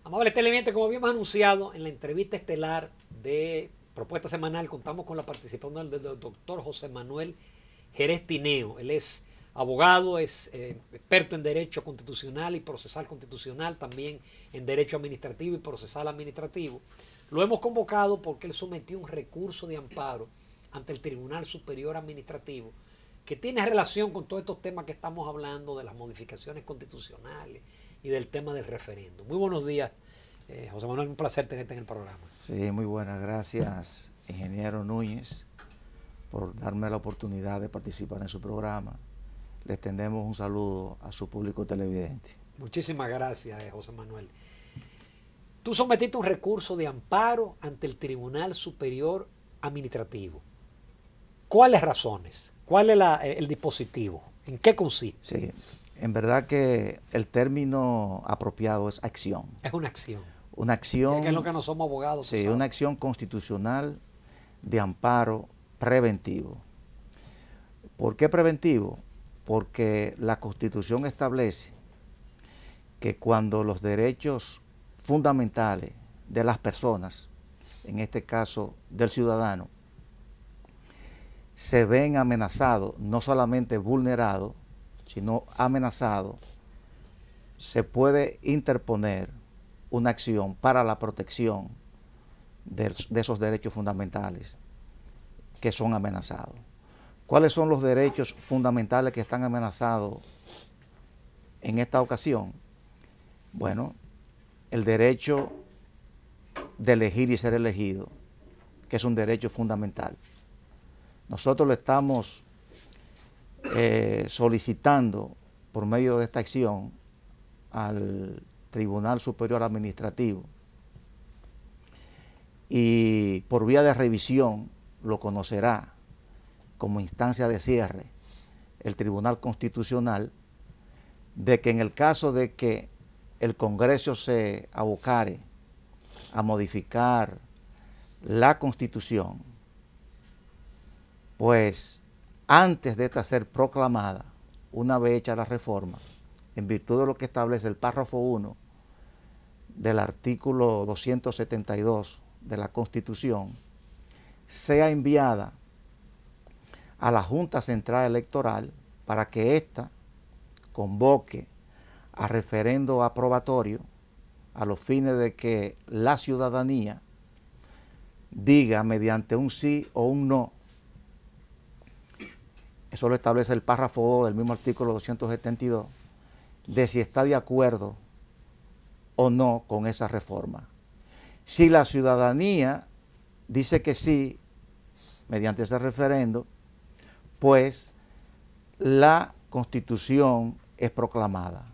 Amable televidente, como habíamos anunciado en la entrevista estelar de Propuesta Semanal, contamos con la participación del doctor José Manuel Jerez Tineo. Él es abogado, es experto en Derecho Constitucional y Procesal Constitucional, también en Derecho Administrativo y Procesal Administrativo. Lo hemos convocado porque él sometió un recurso de amparo ante el Tribunal Superior Administrativo que tiene relación con todos estos temas que estamos hablando, de las modificaciones constitucionales y del tema del referendo. Muy buenos días, José Manuel, un placer tenerte en el programa. Sí, muy buenas, gracias, ingeniero Núñez, por darme la oportunidad de participar en su programa. Le extendemos un saludo a su público televidente. Muchísimas gracias, José Manuel. Tú sometiste un recurso de amparo ante el Tribunal Superior Administrativo. ¿Cuáles razones? ¿Cuál es el dispositivo? ¿En qué consiste? Sí, en verdad que el término apropiado es acción. Es una acción. Una acción. Es lo que no somos abogados. Sí, una acción constitucional de amparo preventivo. ¿Por qué preventivo? Porque la Constitución establece que cuando los derechos fundamentales de las personas, en este caso del ciudadano, se ven amenazados, no solamente vulnerados, sino amenazados, se puede interponer una acción para la protección de esos derechos fundamentales que son amenazados. ¿Cuáles son los derechos fundamentales que están amenazados en esta ocasión? Bueno, el derecho de elegir y ser elegido, que es un derecho fundamental. Nosotros le estamos solicitando por medio de esta acción al Tribunal Superior Administrativo, y por vía de revisión lo conocerá como instancia de cierre el Tribunal Constitucional, de que en el caso de que el Congreso se abocare a modificar la Constitución, pues antes de esta ser proclamada, una vez hecha la reforma, en virtud de lo que establece el párrafo 1 del artículo 272 de la Constitución, sea enviada a la Junta Central Electoral para que ésta convoque a referendo aprobatorio a los fines de que la ciudadanía diga mediante un sí o un no. Eso lo establece el párrafo 2 del mismo artículo 272, de si está de acuerdo o no con esa reforma. Si la ciudadanía dice que sí, mediante ese referendo, pues la Constitución es proclamada.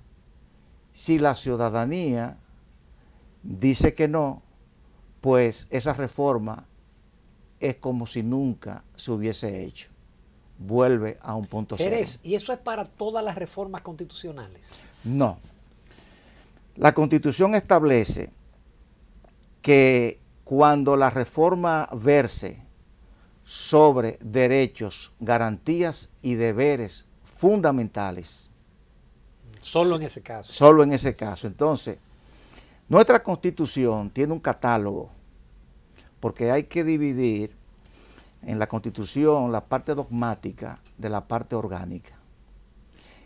Si la ciudadanía dice que no, pues esa reforma es como si nunca se hubiese hecho. Vuelve a un punto cero. Jerez, ¿y eso es para todas las reformas constitucionales? No. La Constitución establece que cuando la reforma verse sobre derechos, garantías y deberes fundamentales. Solo en ese caso. Solo en ese caso. Entonces, nuestra Constitución tiene un catálogo, porque hay que dividir en la Constitución la parte dogmática de la parte orgánica.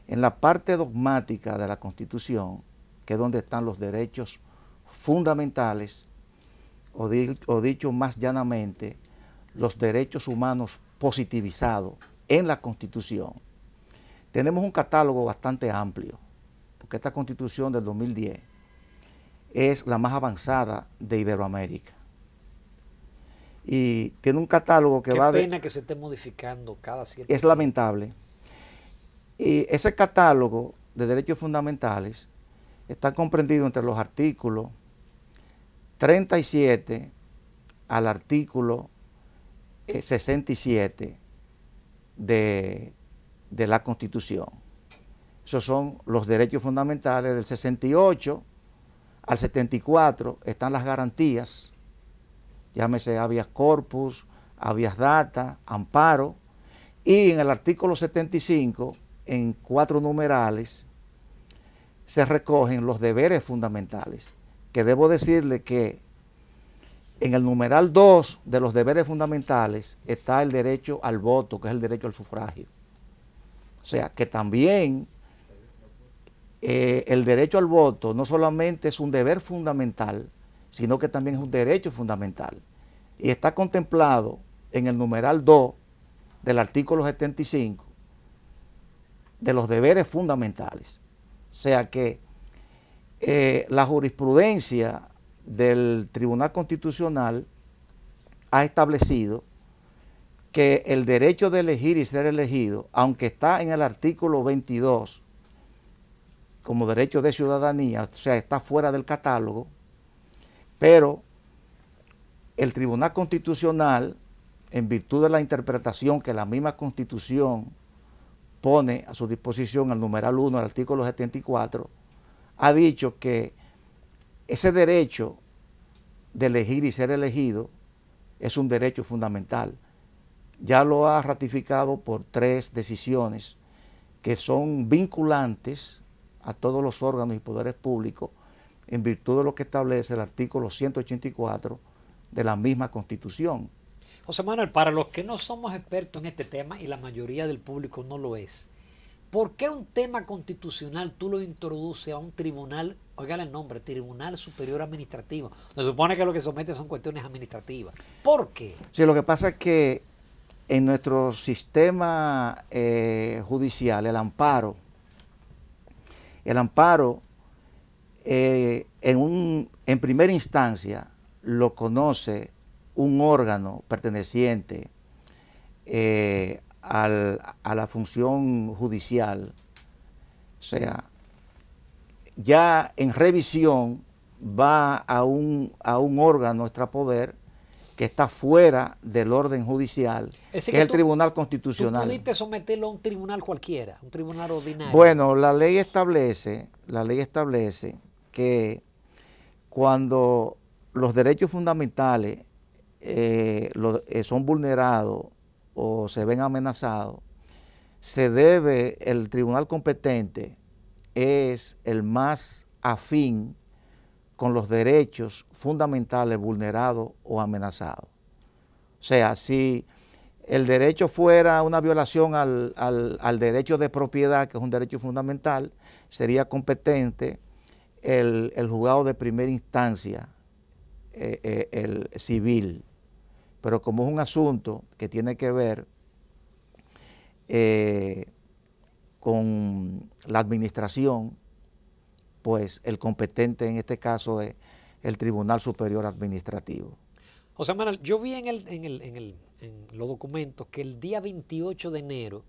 En la parte dogmática de la Constitución, que es donde están los derechos fundamentales, o dicho más llanamente, los derechos humanos positivizados en la Constitución, tenemos un catálogo bastante amplio, porque esta Constitución del 2010 es la más avanzada de Iberoamérica. Y tiene un catálogo que va de... Qué pena que se esté modificando cada cierto tiempo. Es lamentable. Y ese catálogo de derechos fundamentales está comprendido entre los artículos 37 al artículo 67 de la Constitución. Esos son los derechos fundamentales. Del 68 al 74 están las garantías, llámese habeas corpus, habeas data, amparo, y en el artículo 75, en 4 numerales, se recogen los deberes fundamentales, que debo decirle que en el numeral 2 de los deberes fundamentales está el derecho al voto, que es el derecho al sufragio. O sea, que también el derecho al voto no solamente es un deber fundamental, sino que también es un derecho fundamental. Y está contemplado en el numeral 2 del artículo 75 de los deberes fundamentales. O sea que la jurisprudencia del Tribunal Constitucional ha establecido que el derecho de elegir y ser elegido, aunque está en el artículo 22 como derecho de ciudadanía, o sea, está fuera del catálogo, pero el Tribunal Constitucional, en virtud de la interpretación que la misma Constitución pone a su disposición al numeral 1 del artículo 74, ha dicho que ese derecho de elegir y ser elegido es un derecho fundamental. Ya lo ha ratificado por 3 decisiones que son vinculantes a todos los órganos y poderes públicos en virtud de lo que establece el artículo 184 de la misma Constitución. José Manuel, para los que no somos expertos en este tema y la mayoría del público no lo es, ¿por qué un tema constitucional tú lo introduces a un tribunal, oigan el nombre, Tribunal Superior Administrativo? Se supone que lo que somete son cuestiones administrativas. ¿Por qué? Sí, lo que pasa es que en nuestro sistema judicial, el amparo en primera instancia lo conoce un órgano perteneciente a la función judicial. O sea, ya en revisión va a un órgano extrapoder que está fuera del orden judicial, que es el Tribunal Constitucional. ¿Tú pudiste someterlo a un tribunal cualquiera, un tribunal ordinario? Bueno, la ley establece que cuando los derechos fundamentales son vulnerados o se ven amenazados, el tribunal competente es el más afín con los derechos fundamentales vulnerados o amenazados. O sea, si el derecho fuera una violación al derecho de propiedad, que es un derecho fundamental, sería competente el juzgado de primera instancia, el civil. Pero como es un asunto que tiene que ver con la administración, pues el competente en este caso es el Tribunal Superior Administrativo. José Manuel, yo vi en los documentos que el día 28 de enero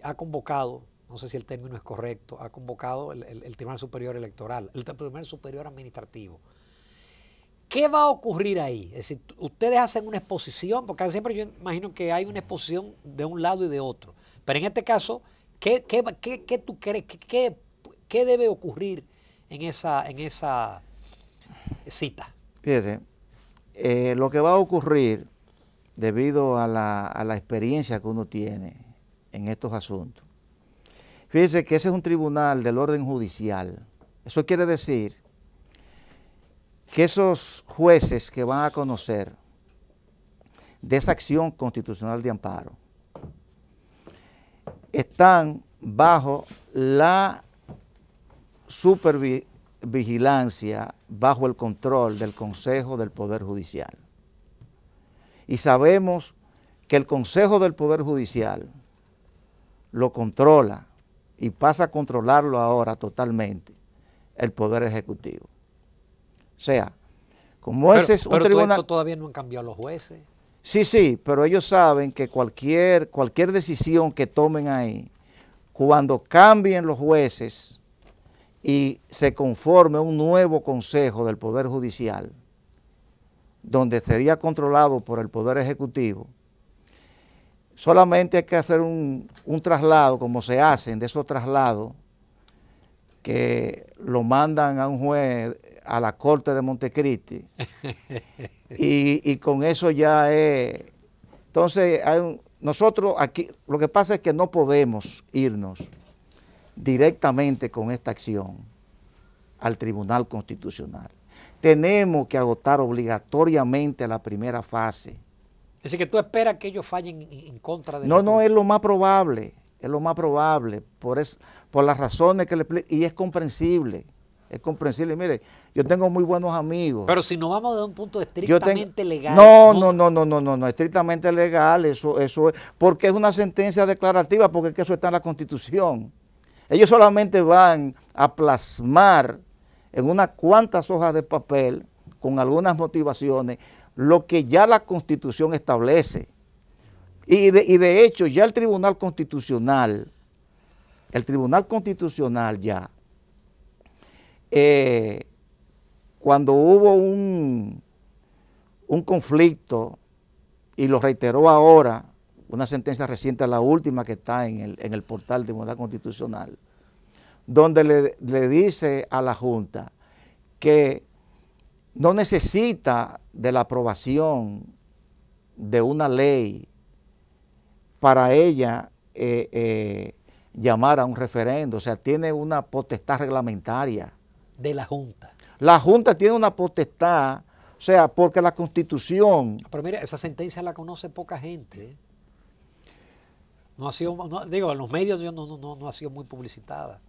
ha convocado, no sé si el término es correcto, ha convocado el Tribunal Superior Electoral, el Tribunal Superior Administrativo. ¿Qué va a ocurrir ahí? Es decir, ustedes hacen una exposición, porque siempre yo imagino que hay una exposición de un lado y de otro. Pero en este caso, ¿qué tú crees? ¿Qué debe ocurrir en esa cita? Fíjate, lo que va a ocurrir debido a la experiencia que uno tiene en estos asuntos. Fíjese que ese es un tribunal del orden judicial. Eso quiere decir que esos jueces que van a conocer de esa acción constitucional de amparo están bajo la supervigilancia, bajo el control del Consejo del Poder Judicial. Y sabemos que el Consejo del Poder Judicial lo controla y pasa a controlarlo ahora totalmente el Poder Ejecutivo. O sea, como ese es un tribunal... Pero todavía no han cambiado los jueces. Sí, pero ellos saben que cualquier decisión que tomen ahí, cuando cambien los jueces y se conforme un nuevo Consejo del Poder Judicial, donde sería controlado por el Poder Ejecutivo, solamente hay que hacer un traslado, como se hacen de esos traslados, que lo mandan a un juez a la Corte de Montecristi y con eso ya es. Entonces, nosotros aquí, lo que pasa es que no podemos irnos directamente con esta acción al Tribunal Constitucional. tenemos que agotar obligatoriamente la primera fase. Es decir, que tú esperas que ellos fallen en contra de... No, es lo más probable, por las razones que le explico, y es comprensible, mire, yo tengo muy buenos amigos. Pero si nos vamos de un punto estrictamente legal... No, estrictamente legal, eso es, porque es una sentencia declarativa, porque es que eso está en la Constitución. Ellos solamente van a plasmar en unas cuantas hojas de papel, con algunas motivaciones, lo que ya la Constitución establece. Y de hecho, ya el Tribunal Constitucional ya, cuando hubo un conflicto, y lo reiteró ahora, una sentencia reciente, la última que está en el portal del Tribunal Constitucional, donde le dice a la Junta que no necesita de la aprobación de una ley para ella llamar a un referendo, o sea, tiene una potestad reglamentaria. De la Junta. La Junta tiene una potestad, o sea, porque la Constitución... Pero mira, esa sentencia la conoce poca gente, ¿eh? No ha sido, digo, en los medios no ha sido muy publicitada.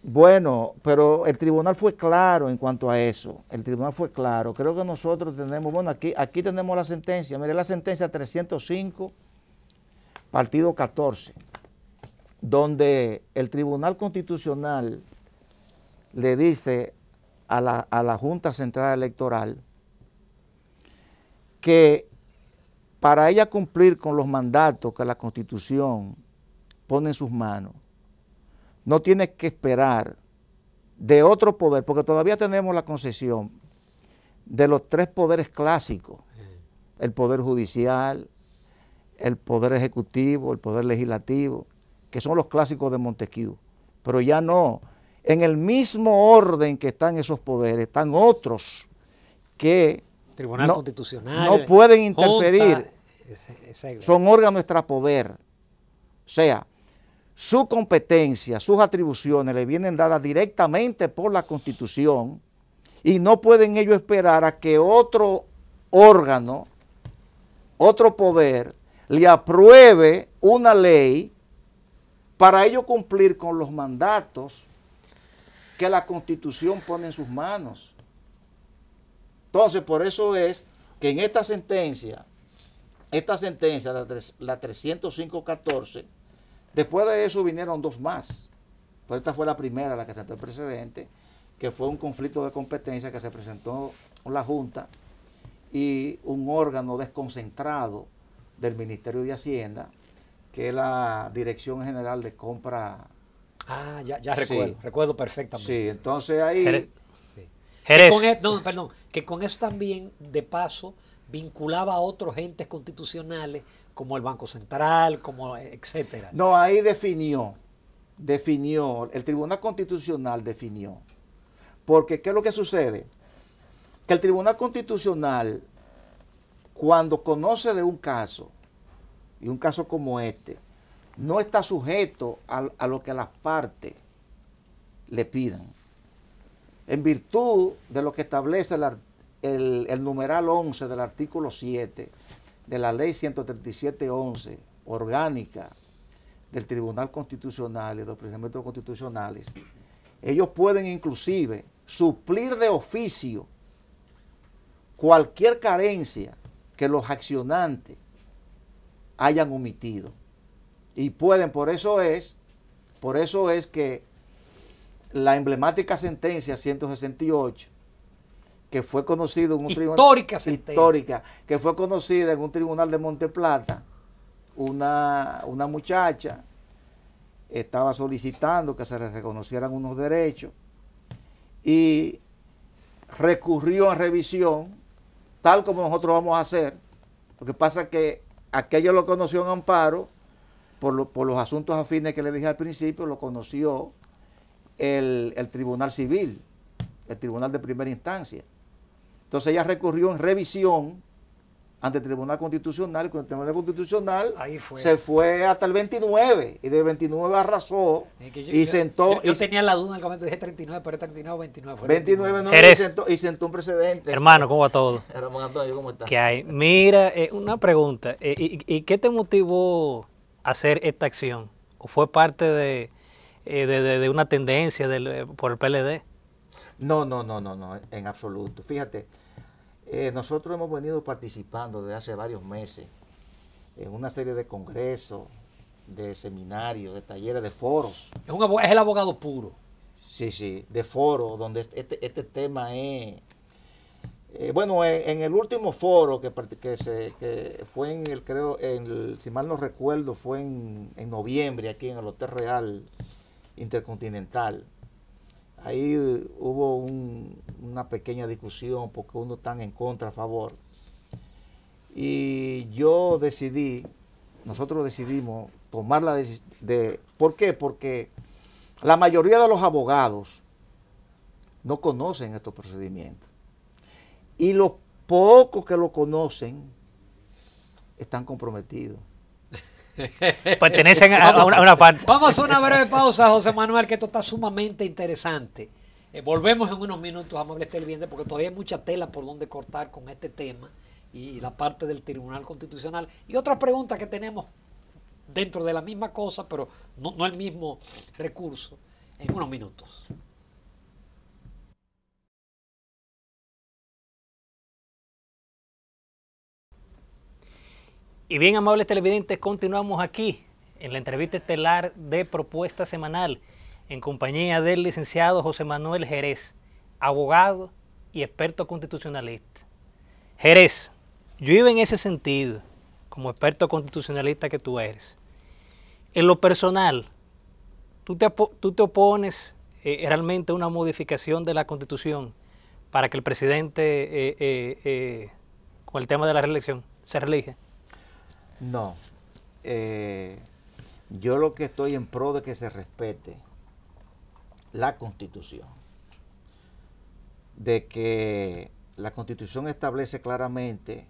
Bueno, pero el tribunal fue claro en cuanto a eso. El tribunal fue claro. Creo que nosotros tenemos, bueno, aquí tenemos la sentencia. Mire, la sentencia 305, partido 14, donde el Tribunal Constitucional le dice a la Junta Central Electoral que para ella cumplir con los mandatos que la Constitución pone en sus manos, no tiene que esperar de otro poder, porque todavía tenemos la concesión de los tres poderes clásicos: el poder judicial, el poder ejecutivo, el poder legislativo, que son los clásicos de Montesquieu. Pero ya no, en el mismo orden que están esos poderes, están otros que Tribunal Constitucional, no pueden interferir, Junta, son órganos extrapoder. O sea, su competencia, sus atribuciones le vienen dadas directamente por la Constitución, y no pueden ellos esperar a que otro órgano, otro poder, le apruebe una ley para ellos cumplir con los mandatos que la Constitución pone en sus manos. Entonces, por eso es que en esta sentencia, la 305-14, después de eso vinieron dos más. Pero esta fue la primera, la que sentó el precedente, que fue un conflicto de competencia que se presentó con la Junta y un órgano desconcentrado del Ministerio de Hacienda, que es la Dirección General de Compra. Ah, ya recuerdo, recuerdo perfectamente. Sí, entonces ahí... Jerez. Que con eso también, de paso, vinculaba a otros entes constitucionales, como el Banco Central, como etcétera. No, ahí definió, el Tribunal Constitucional definió. Porque, ¿qué es lo que sucede? Que el Tribunal Constitucional, cuando conoce de un caso, y un caso como este, no está sujeto a lo que las partes le pidan. En virtud de lo que establece el numeral 11 del artículo 7 de la ley 137-11, orgánica del Tribunal Constitucional y de los procedimientos constitucionales, ellos pueden inclusive suplir de oficio cualquier carencia que los accionantes hayan omitido. Y pueden, por eso es que la emblemática sentencia 168, que fue conocida en un histórica, que fue conocida en un tribunal de Monteplata, una muchacha estaba solicitando que se le reconocieran unos derechos y recurrió a revisión, tal como nosotros vamos a hacer. Lo que pasa es que aquello lo conoció en amparo por los asuntos afines que le dije al principio, lo conoció el Tribunal Civil, el Tribunal de Primera Instancia. Entonces ella recurrió en revisión ante el Tribunal Constitucional, y con el Tribunal Constitucional Ahí fue. se fue hasta el 29, y de 29 arrasó, y sentó... Yo tenía la duda en el momento, dije 39, pero es 39 o 29. Fue 29 no, y sentó un precedente. Hermano, ¿cómo va todo? Hermano Antonio, ¿cómo estás? ¿Qué hay? Mira, una pregunta, ¿y qué te motivó a hacer esta acción? ¿O fue parte de una tendencia por el PLD? No, en absoluto. Fíjate, nosotros hemos venido participando desde hace varios meses en una serie de congresos, de seminarios, de talleres, de foros. Es el abogado puro. Sí, de foros, donde este tema es... bueno, en el último foro que fue en el, creo, si mal no recuerdo, fue en noviembre, aquí en el Hotel Real Intercontinental. Ahí hubo una pequeña discusión porque uno está en contra, a favor. Y nosotros decidimos tomar la decisión. ¿Por qué? Porque la mayoría de los abogados no conocen estos procedimientos. Y los pocos que lo conocen están comprometidos. Pertenecen a una parte. Vamos a hacer una breve pausa, José Manuel, que esto está sumamente interesante. Volvemos en unos minutos, amable televidente, porque todavía hay mucha tela por donde cortar con este tema y la parte del Tribunal Constitucional. Y otra pregunta que tenemos dentro de la misma cosa, pero no el mismo recurso, en unos minutos. Y bien, amables televidentes, continuamos aquí en la entrevista estelar de Propuesta Semanal en compañía del licenciado José Manuel Jerez, abogado y experto constitucionalista. Jerez, yo iba en ese sentido, como experto constitucionalista que tú eres. En lo personal, ¿tú te opones realmente a una modificación de la Constitución para que el presidente, con el tema de la reelección, se reelija? No. Yo lo que estoy en pro de que se respete la Constitución. De que la Constitución establece claramente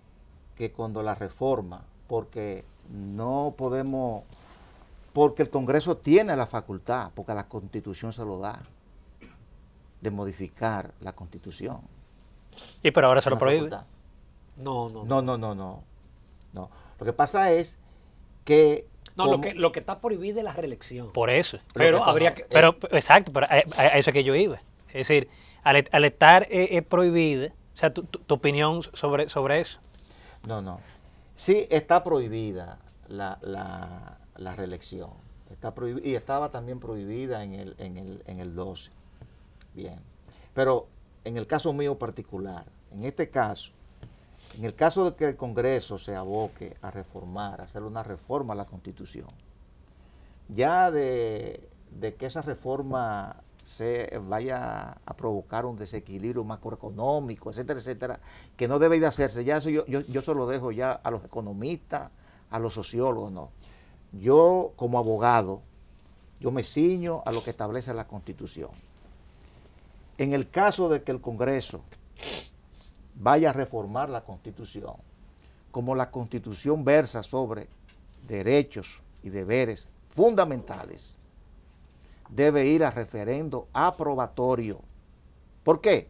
que cuando la reforma, porque no podemos, porque el Congreso tiene la facultad, porque la Constitución se lo da, de modificar la Constitución. ¿Y pero ahora se lo prohíbe? No. Lo que pasa es que... No, lo que está prohibido es la reelección. Por eso. Pero habría que... Exacto, pero a eso es que yo iba. Es decir, al estar prohibida, o sea, tu opinión sobre eso. No. Sí está prohibida la reelección. Está prohibida, y estaba también prohibida en el 12. Bien. Pero en el caso mío particular, en este caso, en el caso de que el Congreso se aboque a reformar, a hacer una reforma a la Constitución, ya de que esa reforma se vaya a provocar un desequilibrio macroeconómico, etcétera, que no debe de hacerse, ya eso yo se lo dejo ya a los economistas, a los sociólogos, no. Yo como abogado, yo me ciño a lo que establece la Constitución. En el caso de que el Congreso vaya a reformar la Constitución, como la Constitución versa sobre derechos y deberes fundamentales, debe ir a referendo aprobatorio. ¿Por qué?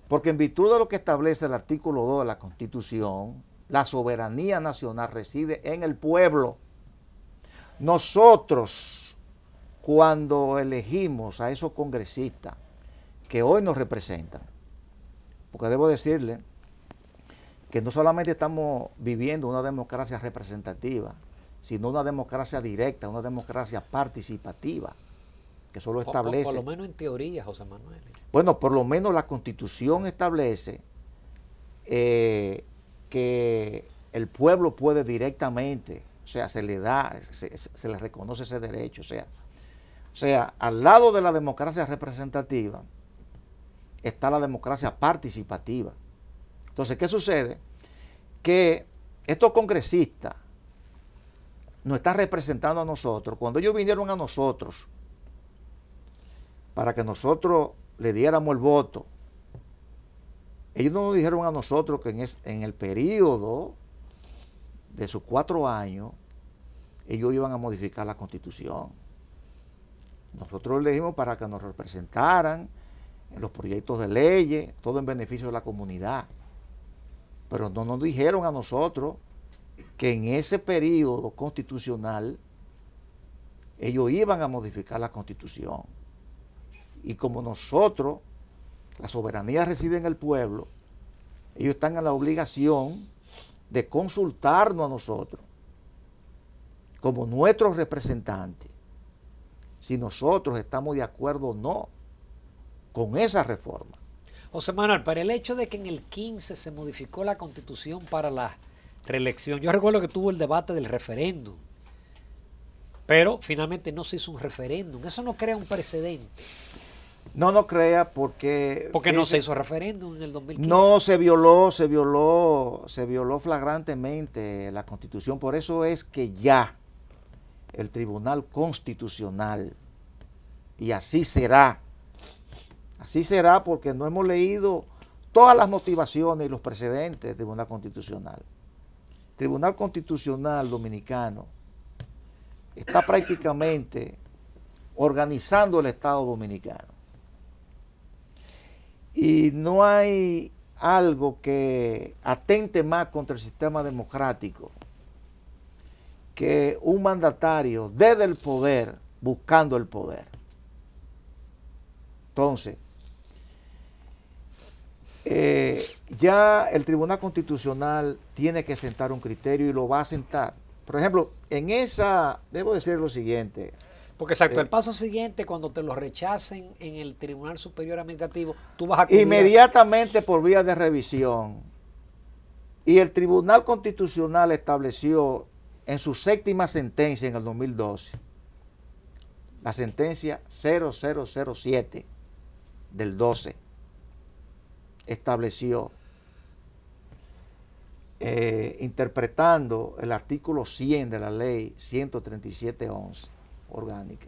Porque en virtud de lo que establece el artículo 2 de la Constitución, la soberanía nacional reside en el pueblo. Nosotros, cuando elegimos a esos congresistas que hoy nos representan, porque debo decirle que no solamente estamos viviendo una democracia representativa, sino una democracia directa, una democracia participativa, que solo establece... Por lo menos en teoría, José Manuel. Bueno, por lo menos la Constitución establece que el pueblo puede directamente, o sea, se le da, se le reconoce ese derecho, o sea, al lado de la democracia representativa está la democracia participativa. Entonces, ¿qué sucede? Que estos congresistas nos están representando a nosotros. Cuando ellos vinieron a nosotros para que nosotros le diéramos el voto Ellos no nos dijeron a nosotros que en el periodo de sus 4 años, ellos iban a modificar la Constitución. Nosotros le dijimos para que nos representaran en los proyectos de leyes, todo en beneficio de la comunidad. Pero no nos dijeron a nosotros que en ese periodo constitucional ellos iban a modificar la Constitución. Y como nosotros, la soberanía reside en el pueblo, ellos están en la obligación de consultarnos a nosotros como nuestros representantes si nosotros estamos de acuerdo o no con esa reforma. José Manuel, para el hecho de que en el 15 se modificó la Constitución para la reelección, yo recuerdo que tuvo el debate del referéndum, pero finalmente no se hizo un referéndum. Eso no crea un precedente. No crea porque no se hizo referéndum en el 2015. No, se violó flagrantemente la Constitución. Por eso es que ya el Tribunal Constitucional, y así será porque no hemos leído todas las motivaciones y los precedentes del Tribunal Constitucional. El Tribunal Constitucional Dominicano está prácticamente organizando el Estado Dominicano. Y no hay algo que atente más contra el sistema democrático que un mandatario desde el poder buscando el poder. Entonces, ya el Tribunal Constitucional tiene que sentar un criterio y lo va a sentar. Por ejemplo, debo decir lo siguiente. Porque exacto, el paso siguiente, cuando te lo rechacen en el Tribunal Superior Administrativo, tú vas a acudir inmediatamente por vía de revisión. Y el Tribunal Constitucional estableció en su 7ª sentencia en el 2012, la sentencia 0007 del 12, estableció, interpretando el artículo 100 de la ley 137.11 orgánica,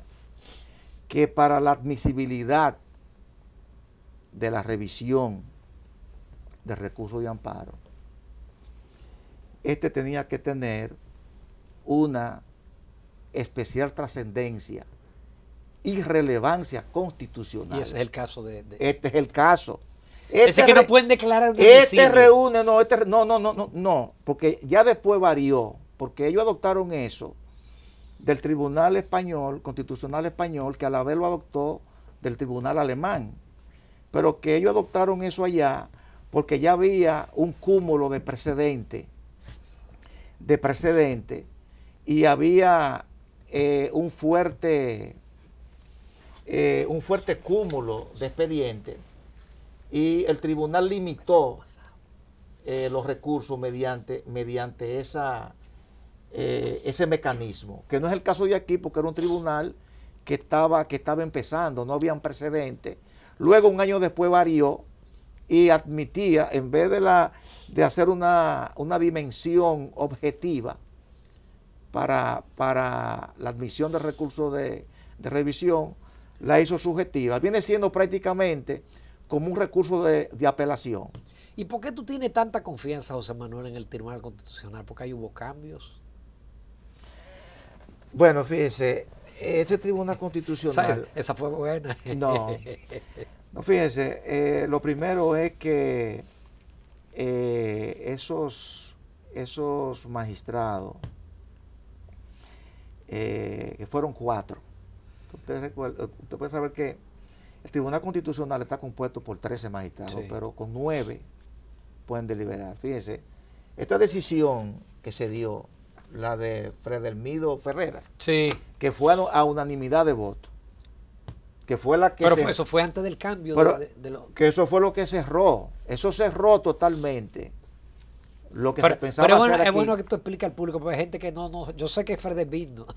que para la admisibilidad de la revisión de recursos de amparo, tenía que tener una especial trascendencia y relevancia constitucional. Y ese es el caso Este es el caso. Ese que no pueden declarar un no, porque ya después varió, porque ellos adoptaron eso del Tribunal Español, Constitucional Español, que a la vez lo adoptó del Tribunal Alemán, pero que ellos adoptaron eso allá porque ya había un cúmulo de precedentes, y había un fuerte cúmulo de expedientes, y el tribunal limitó los recursos mediante ese mecanismo, que no es el caso de aquí, porque era un tribunal que estaba empezando, no habían precedentes. Luego, un año después, varió y admitía, en vez de hacer una dimensión objetiva para la admisión de recursos de revisión, la hizo subjetiva. Viene siendo prácticamente como un recurso de apelación. ¿Y por qué tú tienes tanta confianza, José Manuel, en el Tribunal Constitucional? ¿Porque ahí hubo cambios? Bueno, fíjese, ese Tribunal Constitucional... Esa fue buena. No, fíjese, lo primero es que esos magistrados, que fueron 4, usted puede saber que el Tribunal Constitucional está compuesto por 13 magistrados, sí, pero con 9 pueden deliberar. Fíjese, esta decisión que se dio, la de Fredelmido Ferrera, sí, que fue a unanimidad de votos, que fue la que... Pero eso fue antes del cambio. Que eso fue lo que cerró. Eso cerró totalmente lo que se pensaba pero hacer aquí. Es bueno que tú expliques al público, porque hay gente que no... Yo sé que Fredelmido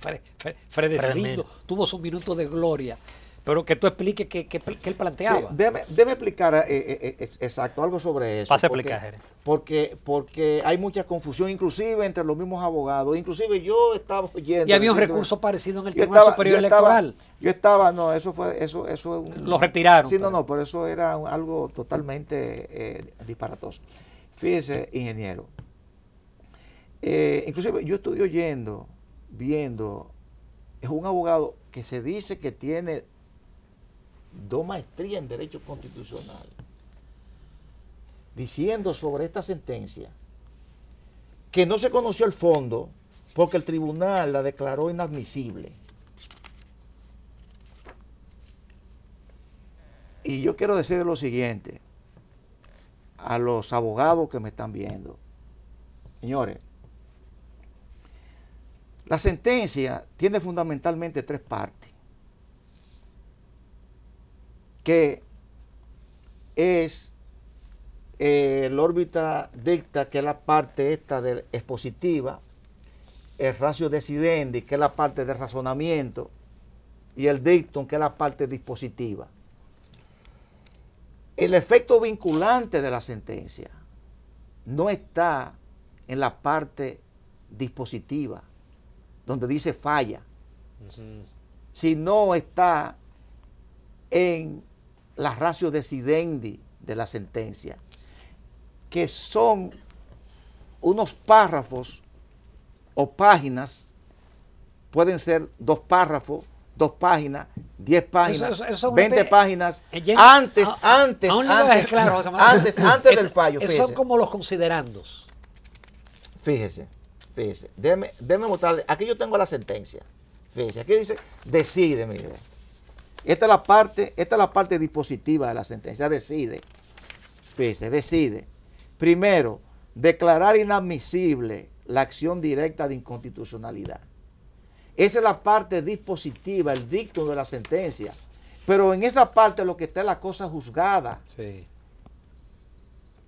tuvo su minuto de gloria, Pero que tú expliques qué él planteaba. Sí, déme explicar exacto algo sobre eso. Pase a explicar, Jerez. Porque hay mucha confusión, inclusive entre los mismos abogados. Inclusive yo estaba oyendo. Y había un recurso parecido en el Tribunal Superior Electoral. No, eso lo retiraron. Sí, no, pero eso era algo totalmente disparatoso. Fíjese, ingeniero. Inclusive yo estoy viendo, es un abogado que se dice que tiene 2 maestrías en Derecho Constitucional, diciendo sobre esta sentencia que no se conoció el fondo porque el tribunal la declaró inadmisible. Y yo quiero decirle lo siguiente a los abogados que me están viendo. Señores, la sentencia tiene fundamentalmente 3 partes, que es el órbita dicta, que es la parte esta de expositiva, el ratio decidendi, que es la parte de razonamiento, y el dictum, que es la parte dispositiva. El efecto vinculante de la sentencia no está en la parte dispositiva, donde dice falla, sino está en la ratio decidendi de la sentencia, que son unos párrafos o páginas, pueden ser 2 párrafos, 2 páginas, 10 páginas, eso 20 páginas, antes del fallo. Esos son como los considerandos. Fíjese. Déjeme mostrarle. Aquí yo tengo la sentencia. Fíjese, aquí dice, decide, mire. Esta es la parte dispositiva de la sentencia, decide. Fíjese, decide. Primero, declarar inadmisible la acción directa de inconstitucionalidad. Esa es la parte dispositiva, el dictum de la sentencia. Pero en esa parte lo que está es la cosa juzgada. Sí.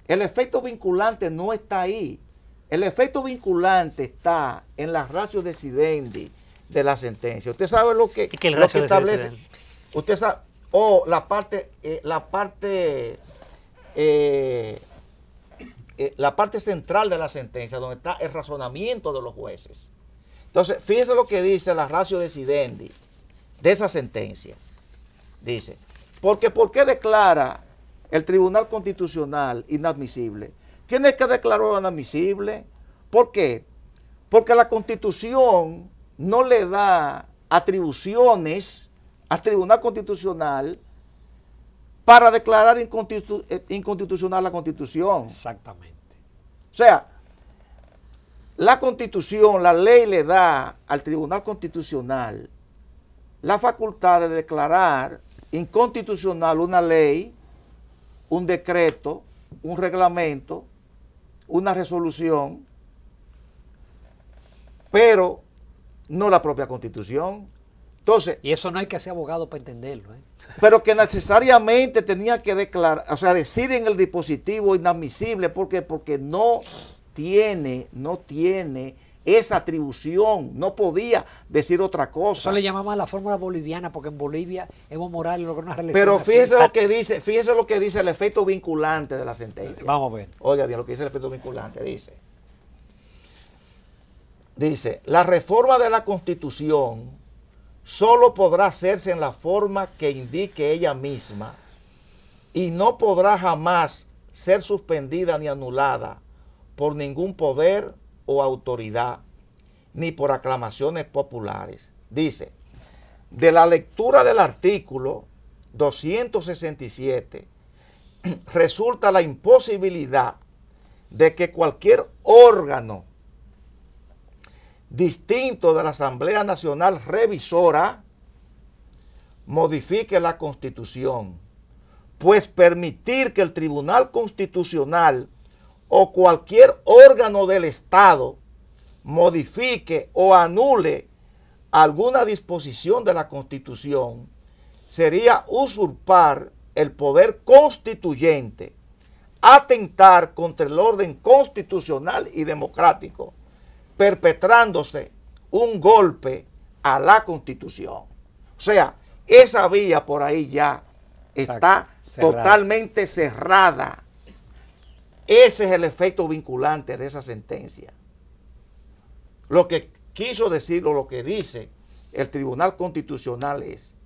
El efecto vinculante no está ahí. El efecto vinculante está en la ratio decidendi de la sentencia. Usted sabe lo que establece. Usted sabe, la parte central de la sentencia, donde está el razonamiento de los jueces. Entonces, fíjese lo que dice la ratio decidendi de esa sentencia. Dice, ¿por qué declara el Tribunal Constitucional inadmisible? ¿Quién es que declaró inadmisible? ¿Por qué? Porque la Constitución no le da atribuciones al Tribunal Constitucional para declarar inconstitucional la Constitución. Exactamente. O sea, la Constitución, la ley le da al Tribunal Constitucional la facultad de declarar inconstitucional una ley, un decreto, un reglamento, una resolución, pero no la propia Constitución. Entonces, y eso no hay que ser abogado para entenderlo, ¿eh? Pero que necesariamente tenía que declarar, o sea, decir en el dispositivo inadmisible, porque no tiene esa atribución, no podía decir otra cosa. Eso le llamaban la fórmula boliviana, porque en Bolivia Evo Morales logró una reelección. Pero fíjese lo que dice el efecto vinculante de la sentencia. Vamos a ver. Oiga bien lo que dice el efecto vinculante. Dice, la reforma de la Constitución solo podrá hacerse en la forma que indique ella misma y no podrá jamás ser suspendida ni anulada por ningún poder o autoridad, ni por aclamaciones populares. Dice, de la lectura del artículo 267 resulta la imposibilidad de que cualquier órgano distinto de la Asamblea Nacional Revisora modifique la Constitución, pues permitir que el Tribunal Constitucional o cualquier órgano del Estado modifique o anule alguna disposición de la Constitución sería usurpar el poder constituyente, atentar contra el orden constitucional y democrático, perpetrándose un golpe a la Constitución. O sea, esa vía por ahí ya está cerrada, totalmente cerrada. Ese es el efecto vinculante de esa sentencia. Lo que quiso decir o lo que dice el Tribunal Constitucional es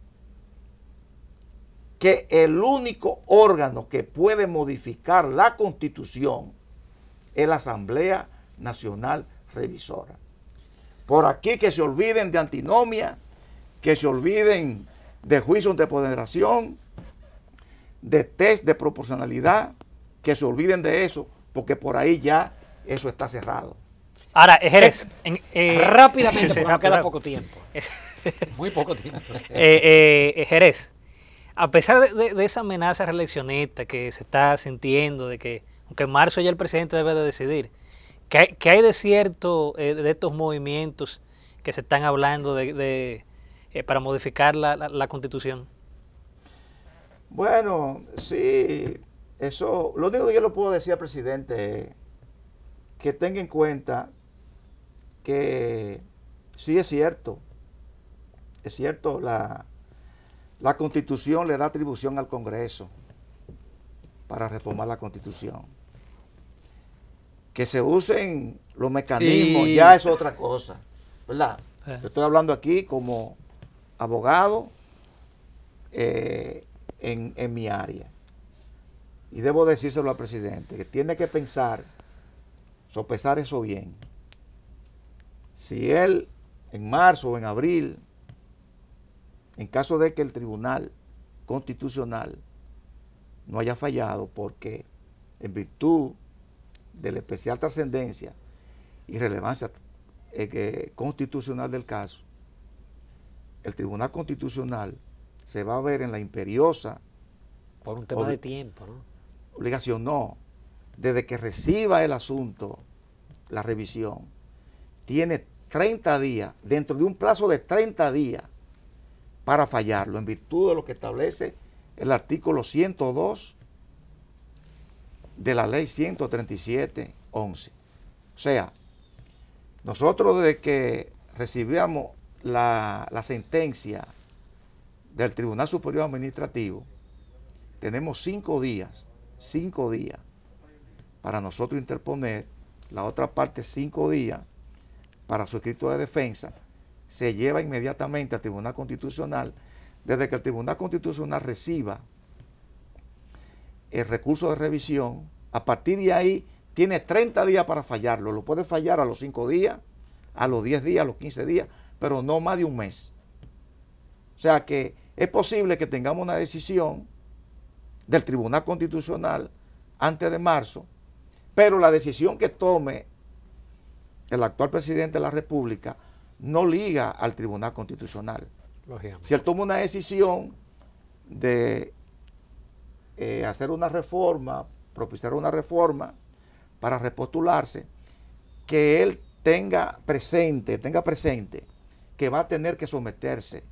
que el único órgano que puede modificar la Constitución es la Asamblea Nacional Revisora. Por aquí que se olviden de antinomia, que se olviden de juicios de ponderación, de test de proporcionalidad, que se olviden de eso, porque por ahí ya eso está cerrado. Ahora, Jerez, rápidamente, sí, porque nos queda poco tiempo. Muy poco tiempo. Jerez, a pesar de esa amenaza reeleccionista que se está sintiendo, de que aunque en marzo ya el presidente debe de decidir, ¿qué hay de cierto de estos movimientos que se están hablando para modificar la Constitución? Bueno, sí, eso, lo único que yo le puedo decir al presidente es que tenga en cuenta que sí es cierto, la Constitución le da atribución al Congreso para reformar la Constitución. Que se usen los mecanismos ya es otra cosa, ¿verdad? Yo estoy hablando aquí como abogado en mi área. Y debo decírselo al presidente, que tiene que sopesar eso bien. Si él en marzo o en abril, en caso de que el Tribunal Constitucional no haya fallado, porque en virtud de la especial trascendencia y relevancia constitucional del caso, el Tribunal Constitucional se va a ver en la imperiosa por un tema de tiempo, ¿no? Obligación, no. Desde que reciba el asunto, la revisión, tiene 30 días, dentro de un plazo de 30 días, para fallarlo, en virtud de lo que establece el artículo 102 de la ley 137-11. O sea, nosotros desde que recibíamos la sentencia del Tribunal Superior Administrativo, tenemos 5 días para nosotros interponer, la otra parte 5 días para su escrito de defensa, se lleva inmediatamente al Tribunal Constitucional. Desde que el Tribunal Constitucional reciba el recurso de revisión, a partir de ahí tiene 30 días para fallarlo. Lo puede fallar a los 5 días, a los 10 días, a los 15 días, pero no más de un mes. O sea que es posible que tengamos una decisión del Tribunal Constitucional antes de marzo, pero la decisión que tome el actual presidente de la República no liga al Tribunal Constitucional. Si él toma una decisión de hacer una reforma, propiciar una reforma para repostularse, que él tenga presente que va a tener que someterse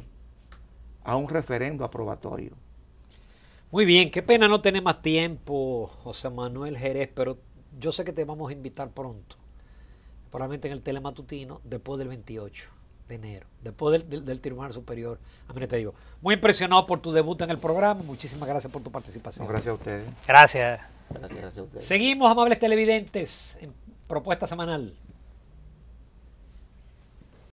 a un referendo aprobatorio. Muy bien, qué pena no tener más tiempo, José Manuel Jerez, pero yo sé que te vamos a invitar pronto, probablemente en el telematutino, después del 28 de enero, después del Tribunal Superior Administrativo. Muy impresionado por tu debut en el programa, muchísimas gracias por tu participación. No, gracias a ustedes. Gracias. Gracias a ustedes. Seguimos, amables televidentes, en Propuesta Semanal.